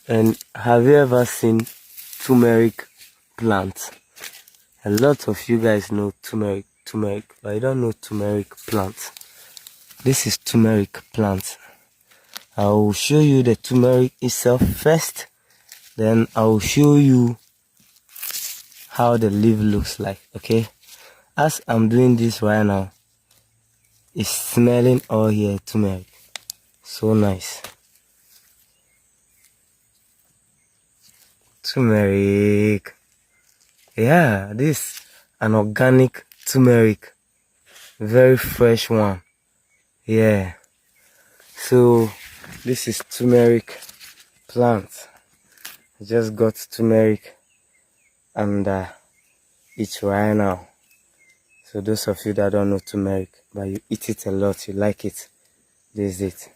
And have you ever seen turmeric plant? A lot of you guys know turmeric, but you don't know turmeric plant. This is turmeric plant. I will show you the turmeric itself first, then I will show you how the leaf looks like. Okay, as I'm doing this right now, it's smelling all here turmeric. So nice. Turmeric. Yeah, this an organic turmeric, very fresh one. Yeah, so this is turmeric plant. I just got turmeric and it's right now. So those of you that don't know turmeric but you eat it a lot, you like it, this is it.